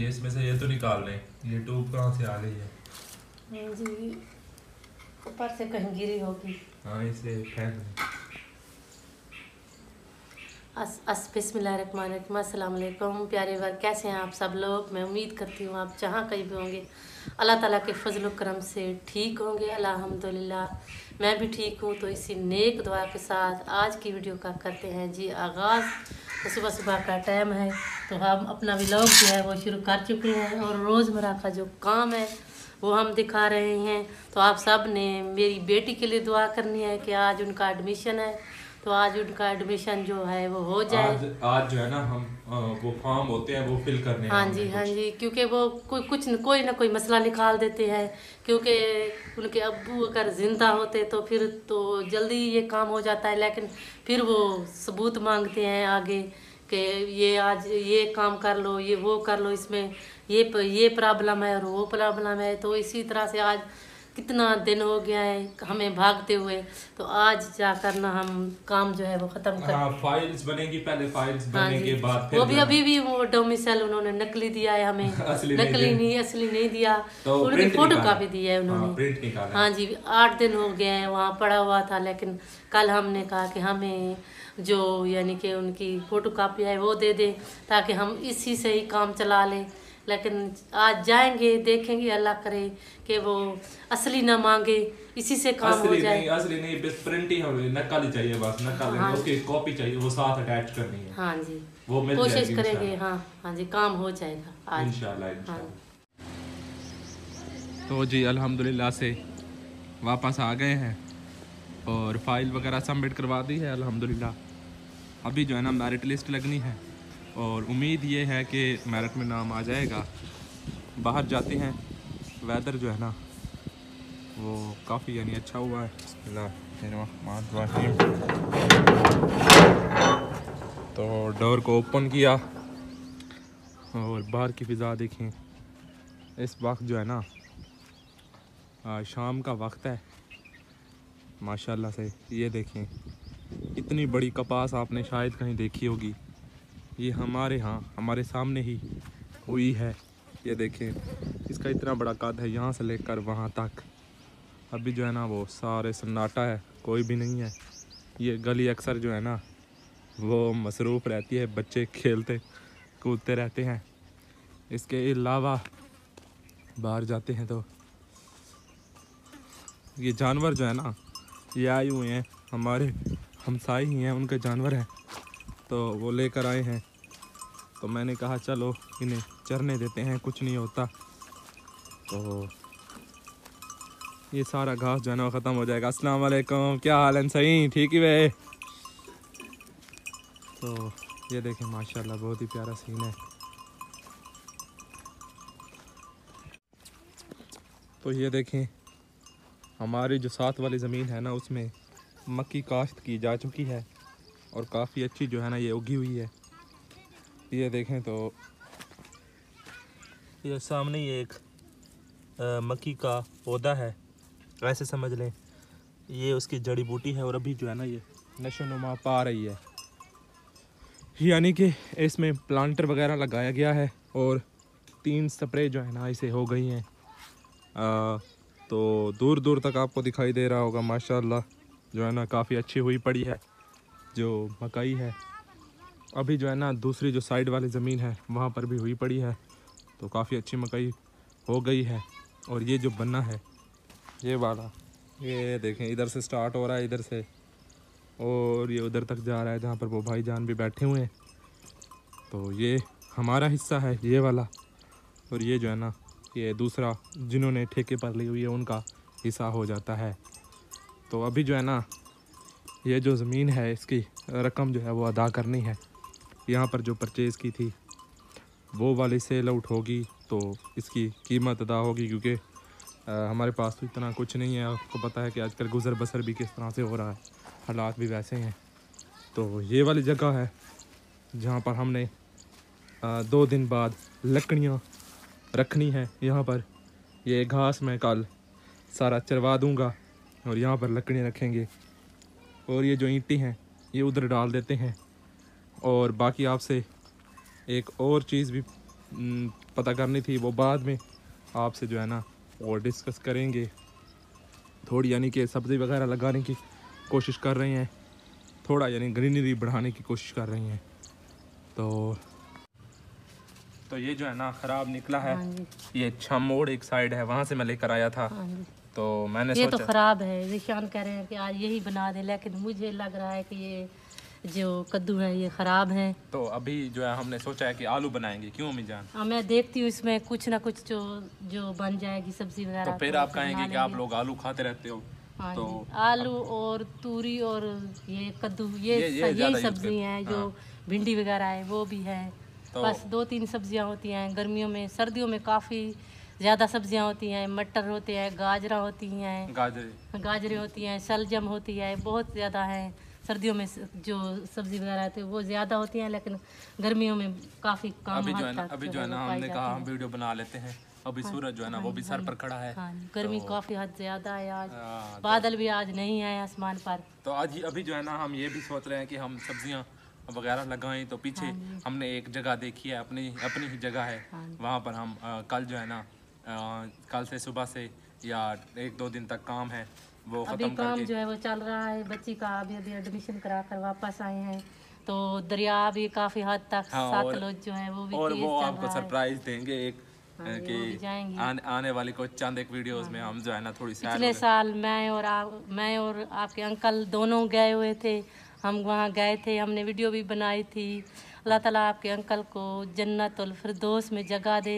ये इसमें से ये तो निकाल लें, ये ट्यूब कहाँ से आ रही है? जी ऊपर से कहीं गिरी होगी। हाँ इसे फेंक दें। बिस्मिल्लाहिर्रहमानिर्रहीम, अस्सलाम वालेकुम प्यारे वर्ग, कैसे हैं आप सब लोग। मैं उम्मीद करती हूँ आप जहाँ कहीं भी होंगे अल्लाह ताला के फजल करम से ठीक होंगे। अल्हम्दुलिल्लाह मैं भी ठीक हूँ। तो इसी नेक दुआ के साथ आज की वीडियो का करते हैं जी आगाज़। तो सुबह सुबह का टाइम है तो हम अपना व्लॉग जो है वो शुरू कर चुके हैं और रोज़मर्रा का जो काम है वो हम दिखा रहे हैं। तो आप सब ने मेरी बेटी के लिए दुआ करनी है कि आज उनका एडमिशन है, तो आज उनका एडमिशन जो है वो हो जाए। आज जो है ना हम वो फॉर्म होते हैं वो फिल करने हैं हाँ हमने जी, हाँ कुछ। जी, क्योंकि वो कोई ना कोई मसला निकाल देते हैं। क्योंकि उनके अब्बू अगर ज़िंदा होते तो फिर तो जल्दी ये काम हो जाता है, लेकिन फिर वो सबूत मांगते हैं आगे कि ये आज ये काम कर लो, ये वो कर लो, इसमें ये प्रॉब्लम है और वो प्रॉब्लम है। तो इसी तरह से आज कितना दिन हो गया है हमें भागते हुए, तो आज जाकर ना हम काम जो है वो खत्म कर। हाँ फाइल्स बनेगी पहले, फाइल्स हाँ बनने जी, के बाद फिर वो भी अभी भी वो डोमिसाइल उन्होंने नकली दिया है हमें। असली असली नहीं दिया। तो उनकी प्रिंट फोटो निकाला। कापी दी है उन्होंने। हाँ प्रिंट निकाला। हाँ जी, 8 दिन हो गए हैं वहाँ पड़ा हुआ था, लेकिन कल हमने कहा कि हमें जो यानी कि उनकी फोटो कापी है वो दे दें ताकि हम इसी से ही काम चला लें। लेकिन आज जाएंगे, देखेंगे, अल्लाह करे कि वो असली ना मांगे, इसी से काम हो जाए। असली नहीं बस प्रिंट ही हमें, नकल ही चाहिए बस, नकल हाँ, उसकी कॉपी चाहिए, वो साथ अटैच करनी है। हाँ जी, वो मिल कोशिश जाएगी करेंगे। हाँ हाँ जी, काम हो जाएगा आज इंशाल्लाह। हाँ। तो जी अल्हम्दुलिल्लाह से वापस आ गए हैं और फाइल वगैरह सबमिट करवा दी है अल्हम्दुलिल्लाह। अभी जो है ना मेरिट लिस्ट लगनी है और उम्मीद ये है कि मेरिट में नाम आ जाएगा। बाहर जाते हैं, वेदर जो है ना वो काफ़ी यानी अच्छा हुआ है। बिस्मिल्लाहिर्रहमानिर्रहीम। तो डोर को ओपन किया और बाहर की फ़िज़ा देखें। इस वक्त जो है ना शाम का वक्त है माशाल्लाह से। ये देखें इतनी बड़ी कपास आपने शायद कहीं देखी होगी, ये हमारे यहाँ हमारे सामने ही हुई है। ये देखें इसका इतना बड़ा कद है यहाँ से लेकर वहाँ तक। अभी जो है ना वो सारे सन्नाटा है, कोई भी नहीं है। ये गली अक्सर जो है ना वो मसरूफ़ रहती है, बच्चे खेलते कूदते रहते हैं। इसके अलावा बाहर जाते हैं तो ये जानवर जो है ना ये आए हुए हैं, हमारे हमसाए ही हैं, उनके जानवर हैं तो वो लेकर आए हैं। तो मैंने कहा चलो इन्हें चरने देते हैं, कुछ नहीं होता। तो ये सारा घास जो है ना ख़त्म हो जाएगा। अस्सलाम वालेकुम, क्या हाल है? सही ठीक ही वे। तो ये देखें माशाल्लाह बहुत ही प्यारा सीन है। तो ये देखें हमारी जो साथ वाली ज़मीन है ना उसमें मक्की काश्त की जा चुकी है और काफ़ी अच्छी जो है ना ये उगी हुई है। ये देखें तो ये सामने ही एक मक्की का पौधा है, ऐसे समझ लें ये उसकी जड़ी बूटी है और अभी जो है ना ये नशो नुमा पा रही है। यानी कि इसमें प्लांटर वगैरह लगाया गया है और 3 स्प्रे जो है ना इसे हो गई हैं। तो दूर दूर तक आपको दिखाई दे रहा होगा माशाल्लाह जो है ना काफ़ी अच्छी हुई पड़ी है जो मकई है। अभी जो है ना दूसरी जो साइड वाली ज़मीन है वहाँ पर भी हुई पड़ी है, तो काफ़ी अच्छी मकई हो गई है। और ये जो बन्ना है ये वाला, ये देखें इधर से स्टार्ट हो रहा है इधर से और ये उधर तक जा रहा है जहाँ पर वो भाईजान भी बैठे हुए हैं। तो ये हमारा हिस्सा है ये वाला, और ये जो है ना ये दूसरा जिन्होंने ठेके पर ली हुई है उनका हिस्सा हो जाता है। तो अभी जो है ना ये जो ज़मीन है इसकी रकम जो है वो अदा करनी है। यहाँ पर जो परचेज़ की थी वो वाली सेल आउट होगी तो इसकी कीमत अदा होगी, क्योंकि हमारे पास तो इतना कुछ नहीं है। आपको पता है कि आजकल गुज़र बसर भी किस तरह से हो रहा है, हालात भी वैसे हैं। तो ये वाली जगह है जहाँ पर हमने 2 दिन बाद लकड़ियाँ रखनी है। यहाँ पर ये घास मैं कल सारा चरवा दूँगा और यहाँ पर लकड़ियाँ रखेंगे और ये जो ईंटें हैं ये उधर डाल देते हैं। और बाकी आपसे एक और चीज़ भी पता करनी थी, वो बाद में आपसे जो है ना वो डिस्कस करेंगे। थोड़ी यानी कि सब्ज़ी वगैरह लगाने की कोशिश कर रहे हैं, थोड़ा यानी ग्रीनरी बढ़ाने की कोशिश कर रही हैं। तो ये जो है ना ख़राब निकला है। ये छमोड़ एक साइड है, वहाँ से मैं लेकर आया था। तो मैंने ये सोचा तो ख़राब है। निशान कह रहे हैं कि आज यही बना दे, लेकिन मुझे लग रहा है कि ये जो कद्दू है ये ख़राब है। तो अभी जो है हमने सोचा है कि आलू बनाएंगे। क्यों अम्मी जान? मैं देखती हूँ इसमें कुछ ना कुछ जो बन जाएगी सब्जी वगैरह। तो फिर आप कहेंगे कि आप लोग आलू खाते रहते हो। हाँ तो जी, आलू और तूरी और ये कद्दू यही सब्जी हैं। जो भिंडी वगैरह है वो भी है। तो बस 2-3 सब्जियां होती हैं गर्मियों में। सर्दियों में काफ़ी ज़्यादा सब्जियां होती हैं। मटर होते हैं, गाजरा होती हैं, गाजरें होती हैं, शलजम होती है, बहुत ज़्यादा है। सर्दियों में जो सब्जी वगैरह आती है वो ज़्यादा होती हैं, लेकिन गर्मियों में काफ़ी कम। अभी जो है ना हमने कहा हम वीडियो बना लेते हैं। अभी सूरज जो है ना वो भी सर पर खड़ा है। गर्मी काफ़ी हद ज़्यादा है आज। बादल भी आज नहीं है आसमान पर। तो आज अभी जो है ना हम ये भी सोच रहे हैं कि हम सब्जियां वगैरह लगाएं। तो पीछे हमने एक जगह देखी है, अपनी ही जगह है। वहाँ पर हम कल जो है ना कल से सुबह से या 1-2 दिन तक काम है वो अभी काम जो है वो चल रहा है। बच्ची का अभी एडमिशन करा कर वापस आए हैं। तो दरिया भी काफ़ी हद तक सतलुज जो है वो भी और वो आपको सरप्राइज देंगे एक कि जाएंगे आने वाली कुछ चंद एक वीडियोस में हम जो है ना थोड़ी पिछले साल मैं और आपके अंकल दोनों गए हुए थे। हम वहाँ गए थे, हमने वीडियो भी बनाई थी। अल्लाह ताला आपके अंकल को जन्नतुल फिरदौस में जगह दे।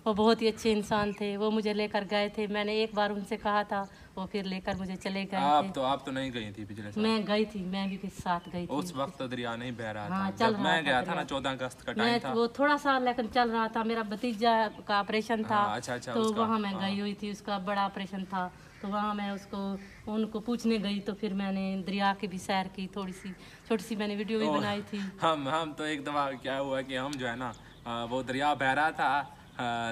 वो बहुत ही अच्छे इंसान थे। वो मुझे लेकर गए थे। मैंने एक बार उनसे कहा था, वो फिर लेकर मुझे चले गए थे। आप तो नहीं गई थी पिछले साल? मैं गई थी, मैं भी के साथ गई थी। उस वक्त तो दरिया नहीं बह रहा हाँ, था। जब मैं गया था ना 14 अगस्त का टाइम था। वो थोड़ा सा लेकिन चल रहा था। मेरा भतीजा का ऑपरेशन था। अच्छा, तो वहाँ मैं गई हुई थी, उसका बड़ा ऑपरेशन था। तो वहाँ मैं उनको पूछने गई। तो फिर मैंने दरिया की भी सैर की, थोड़ी सी छोटी सी मैंने वीडियो भी बनाई थी। हम तो एक दफ़ा क्या हुआ कि हम जो है ना वो दरिया बह रहा था।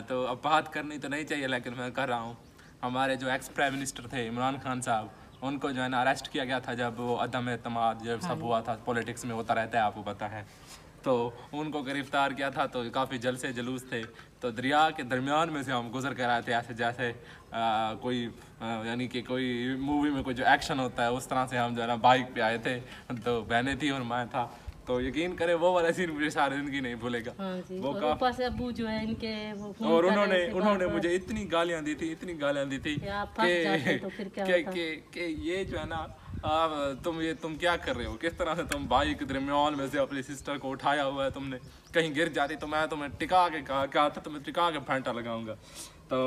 तो अब बात करनी तो नहीं चाहिए लेकिन मैं कर रहा हूँ। हमारे जो एक्स प्राइम मिनिस्टर थे इमरान खान साहब, उनको जो है ना अरेस्ट किया गया था जब वो अदम एतमाद जब सब हुआ था। पॉलिटिक्स में होता रहता है, आपको पता है। तो उनको गिरफ्तार किया था। तो काफ़ी जलसे जुलूस थे। तो दरिया के दरमियान में से हम गुजर कर आए थे, ऐसे जैसे कोई यानी कि कोई मूवी में कोई जो एक्शन होता है उस तरह से हम जो है ना बाइक पे आए थे। तो बहनें थी और मैं था। तो यकीन करें वो वाला सीन मुझे सारी जिंदगी नहीं भूलेगा। वो ऊपर से अब्बू जो है इनके और उन्होंने मुझे इतनी गालियां दी थी कि ये जो है ना तुम क्या कर रहे हो, किस तरह से तुम बाइक के दरमियान में से अपनी सिस्टर को उठाया हुआ है, तुमने कहीं गिर जाती तो मैं तुम्हें टिका के कहा था, तुम्हें टिका के फेंटा लगाऊंगा। तो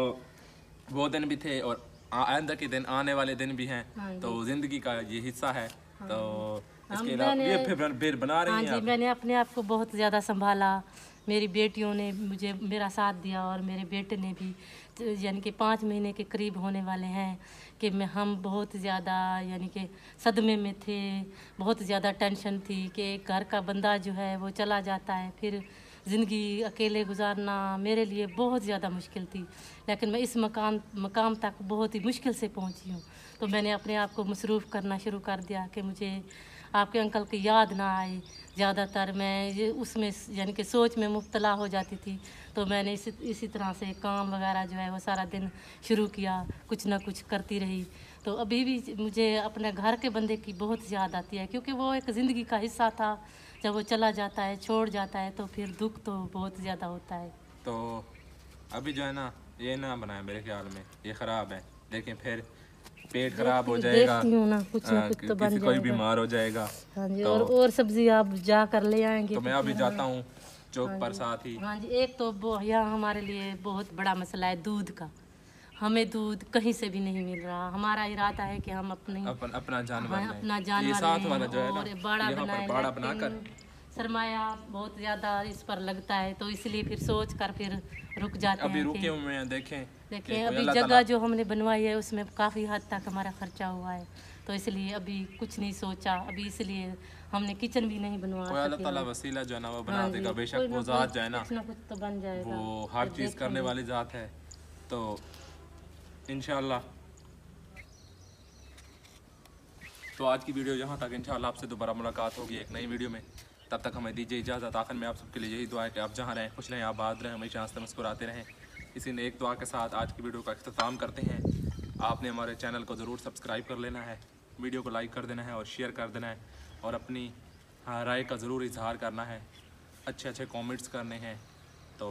वो दिन भी थे और आइंदा के दिन आने वाले दिन भी हैं। तो जिंदगी का ये हिस्सा है। तो इसके अलावा ये फिर बना रही हैं। हाँ जी, मैंने अपने आप को बहुत ज़्यादा संभाला। मेरी बेटियों ने मुझे मेरा साथ दिया और मेरे बेटे ने भी। यानी कि 5 महीने के करीब होने वाले हैं कि हम बहुत ज़्यादा यानी कि सदमे में थे। बहुत ज़्यादा टेंशन थी कि घर का बंदा जो है वो चला जाता है, फिर ज़िंदगी अकेले गुजारना मेरे लिए बहुत ज़्यादा मुश्किल थी। लेकिन मैं इस मकाम तक बहुत ही मुश्किल से पहुंची हूँ। तो मैंने अपने आप को मसरूफ़ करना शुरू कर दिया कि मुझे आपके अंकल की याद ना आए। ज़्यादातर मैं उसमें यानी कि सोच में मुब्तला हो जाती थी। तो मैंने इसी तरह से काम वगैरह जो है वो सारा दिन शुरू किया, कुछ ना कुछ करती रही। तो अभी भी मुझे अपने घर के बंदे की बहुत याद आती है, क्योंकि वो एक ज़िंदगी का हिस्सा था। जब वो चला जाता है, छोड़ जाता है, तो फिर दुख तो बहुत ज़्यादा होता है। तो अभी जो है ना ये ना बनाए, मेरे ख्याल में ये ख़राब है। लेकिन फिर पेट खराब हो जाएगा, ना कुछ तो बन कोई बीमार हो जाएगा। हाँ जी, और सब्जी आप जा कर ले आएंगे। तो मैं अभी जाता हूँ चौक पर साथ ही। हाँ जी, एक तो यहाँ हमारे लिए बहुत बड़ा मसला है दूध का। हमें दूध कहीं से भी नहीं मिल रहा। हमारा इरादा है कि हम अपना जानवर ये साथ वाला जो है ना बड़ा बनाकर सरमाया बहुत ज़्यादा इस पर लगता है। तो इसलिए फिर सोच कर फिर रुक जाते हैं। अभी रुके हुए हैं। देखें अभी जगह जो हमने बनवाई है उसमें काफ़ी हद तक हमारा खर्चा हुआ है। तो इसलिए अभी कुछ नहीं सोचा। अभी इसलिए हमने किचन भी नहीं बनवा सके। अल्लाह ताला वसीला जो है ना वो बना देगा। बेशक वो ज़ात जो है ना कुछ तो बन जाएगा। वो हर चीज़ करने वाली ज़ात है। तो इंशाल्लाह तो आज की वीडियो यहाँ तक। इंशाल्लाह आपसे दोबारा मुलाकात होगी एक नई वीडियो में। तब तक हमें दीजिए इजाज़त। आखिर में आप सबके लिए यही दुआ है कि आप जहाँ रहें खुश रहें, आबाद रहें, हमेशा हंसते मुस्कुराते रहें। इसी नेक दुआ के साथ आज की वीडियो का अख्ताम करते हैं। आपने हमारे चैनल को ज़रूर सब्सक्राइब कर लेना है, वीडियो को लाइक कर देना है और शेयर कर देना है, और अपनी राय का ज़रूर इजहार करना है, अच्छे अच्छे कमेंट्स करने हैं। तो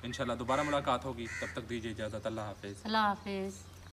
इंशाल्लाह दोबारा मुलाकात होगी, तब तक दीजिए इजाज़त। अल्लाह हाफिज़। अल्लाह हाफिज़।